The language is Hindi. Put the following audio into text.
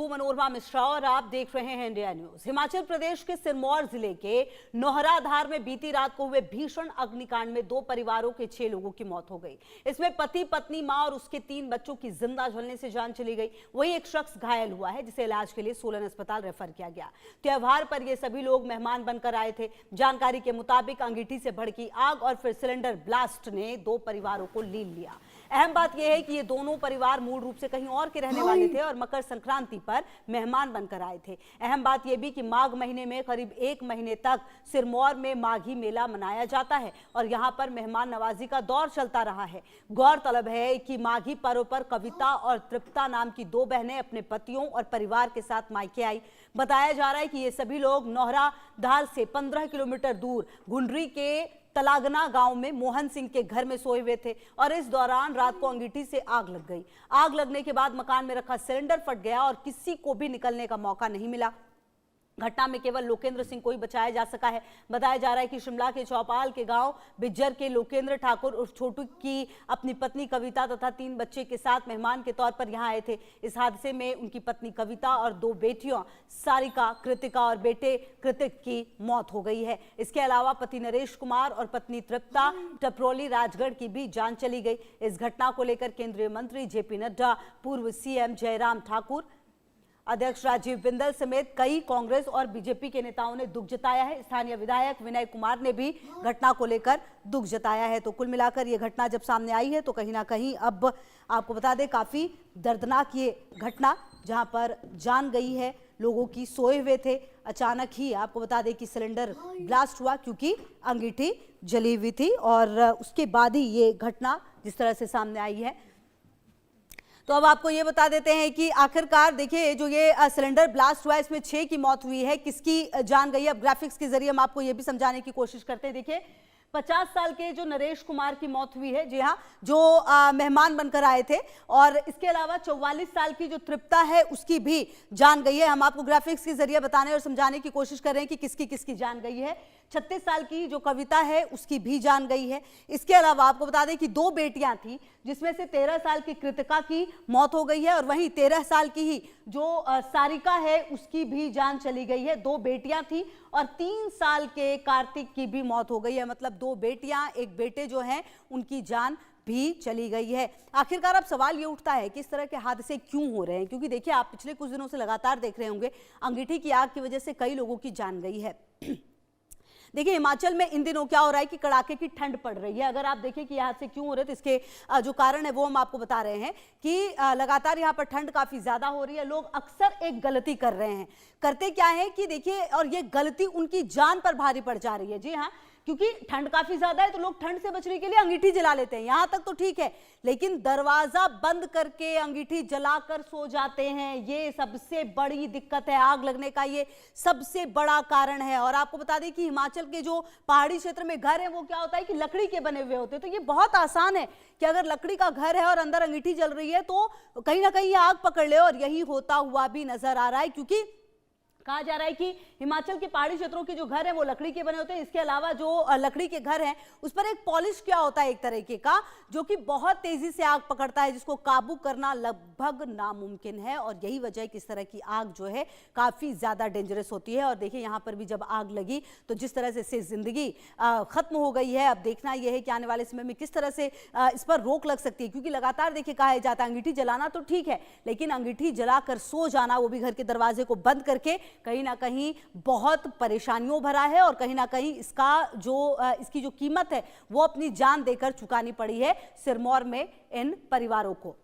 मनोरमा मिश्रा और आप देख रहे हैं इंडिया न्यूज। हिमाचल प्रदेश के सिरमौर जिले के नौहराधार में बीती रात को हुए भीषण अग्निकांड में 2 परिवारों के 6 लोगों की मौत हो गई। इसमें पति, पत्नी, मां और उसके 3 बच्चों की जिंदा जलने से जान चली गई। वहीं एक शख्स घायल हुआ है, जिसे इलाज के लिए सोलन अस्पताल रेफर किया गया। त्योहार पर ये सभी लोग मेहमान बनकर आए थे। जानकारी के मुताबिक अंगीठी से भड़की आग और फिर सिलेंडर ब्लास्ट ने 2 परिवारों को लील लिया। अहम बात यह है कि ये दोनों परिवार मूल रूप से कहीं और के रहने वाले थे और मकर संक्रांति पर मेहमान बनकर आए थे। अहम बात यह भी कि माघ महीने में करीब 1 महीने तक सिरमौर में माघी मेला मनाया जाता है और यहाँ पर मेहमान नवाजी का दौर चलता रहा है। गौरतलब है कि माघी पर्व पर कविता और तृप्ता नाम की 2 बहनें अपने पतियों और परिवार के साथ मायके आई। बताया जा रहा है कि ये सभी लोग नौहराधार से 15 किलोमीटर दूर घुंडरी के तलागना गांव में मोहन सिंह के घर में सोए हुए थे और इस दौरान रात को अंगीठी से आग लग गई। आग लगने के बाद मकान में रखा सिलेंडर फट गया और किसी को भी निकलने का मौका नहीं मिला। घटना में केवल लोकेंद्र सिंह को ही बचाया जा सका है। बताया जा रहा है कि शिमला के चौपाल के गांव बिज्जर के लोकेंद्र ठाकुर और छोटू की अपनी पत्नी कविता तथा 3 बच्चे के साथ मेहमान के तौर पर यहां आए थे। इस हादसे में उनकी पत्नी कविता और 2 बेटियों सारिका, कृतिका और बेटे कृतिक की मौत हो गई है। इसके अलावा पति नरेश कुमार और पत्नी तृप्ता टपरोली राजगढ़ की भी जान चली गई। इस घटना को लेकर केंद्रीय मंत्री जेपी नड्डा, पूर्व सीएम जयराम ठाकुर, अध्यक्ष राजीव बिंदल समेत कई कांग्रेस और बीजेपी के नेताओं ने दुख जताया है। स्थानीय विधायक विनय कुमार ने भी घटना को लेकर दुख जताया है। तो कुल मिलाकर ये घटना जब सामने आई है तो कहीं ना कहीं अब आपको बता दें काफी दर्दनाक ये घटना, जहां पर जान गई है, लोगों की सोए हुए थे। अचानक ही आपको बता दें कि सिलेंडर ब्लास्ट हुआ क्योंकि अंगीठी जली हुई थी और उसके बाद ही ये घटना जिस तरह से सामने आई है। तो अब आपको ये बता देते हैं कि आखिरकार देखिए जो ये सिलेंडर ब्लास्ट हुआ है इसमें 6 की मौत हुई है, किसकी जान गई है। अब ग्राफिक्स के जरिए हम आपको ये भी समझाने की कोशिश करते हैं। देखिए 50 साल के जो नरेश कुमार की मौत हुई है, जी हाँ, जो मेहमान बनकर आए थे, और इसके अलावा 44 साल की जो तृप्ता है उसकी भी जान गई है। हम आपको ग्राफिक्स के जरिए बताने और समझाने की कोशिश कर रहे हैं कि किसकी किसकी जान गई है। 36 साल की जो कविता है उसकी भी जान गई है। इसके अलावा आपको बता दें कि 2 बेटियां थी, जिसमें से 13 साल की कृतिका की मौत हो गई है और वहीं 13 साल की ही जो सारिका है उसकी भी जान चली गई है। 2 बेटियां थी और 3 साल के कार्तिक की भी मौत हो गई है। मतलब 2 बेटियां, 1 बेटे जो हैं उनकी जान भी चली गई है। आखिरकार अब सवाल ये उठता है कि इस तरह के हादसे क्यों हो रहे हैं, क्योंकि देखिए आप पिछले कुछ दिनों से लगातार देख रहे होंगे अंगीठी की आग की वजह से कई लोगों की जान गई है। देखिए हिमाचल में इन दिनों क्या हो रहा है कि कड़ाके की ठंड पड़ रही है। अगर आप देखें कि यहाँ से क्यों हो रहे तो इसके जो कारण है वो हम आपको बता रहे हैं कि लगातार यहाँ पर ठंड काफी ज्यादा हो रही है। लोग अक्सर एक गलती कर रहे हैं, करते क्या है कि देखिए, और ये गलती उनकी जान पर भारी पड़ जा रही है। जी हाँ, क्योंकि ठंड काफी ज्यादा है तो लोग ठंड से बचने के लिए अंगीठी जला लेते हैं। यहां तक तो ठीक है, लेकिन दरवाजा बंद करके अंगीठी जलाकर सो जाते हैं। ये सबसे बड़ी दिक्कत है, आग लगने का ये सबसे बड़ा कारण है। और आपको बता दें कि हिमाचल के जो पहाड़ी क्षेत्र में घर है वो क्या होता है कि लकड़ी के बने हुए होते हैं। तो ये बहुत आसान है कि अगर लकड़ी का घर है और अंदर अंगीठी जल रही है तो कहीं ना कहीं आग पकड़ ले, और यही होता हुआ भी नजर आ रहा है। क्योंकि कहा जा रहा है कि हिमाचल के पहाड़ी क्षेत्रों के जो घर हैं वो लकड़ी के बने होते हैं। इसके अलावा जो लकड़ी के घर हैं उस पर एक पॉलिश क्या होता है एक तरीके का, जो कि बहुत तेजी से आग पकड़ता है, जिसको काबू करना लगभग नामुमकिन है। और यही वजह है कि इस तरह की आग जो है काफी ज्यादा डेंजरस होती है। और देखिए यहाँ पर भी जब आग लगी तो जिस तरह से जिंदगी खत्म हो गई है। अब देखना यह है कि आने वाले समय में किस तरह से इस पर रोक लग सकती है, क्योंकि लगातार देखिए कहा जाता है अंगीठी जलाना तो ठीक है, लेकिन अंगीठी जलाकर सो जाना, वो भी घर के दरवाजे को बंद करके, कहीं ना कहीं बहुत परेशानियों भरा है। और कहीं ना कहीं इसकी जो कीमत है वो अपनी जान देकर चुकानी पड़ी है सिरमौर में इन परिवारों को।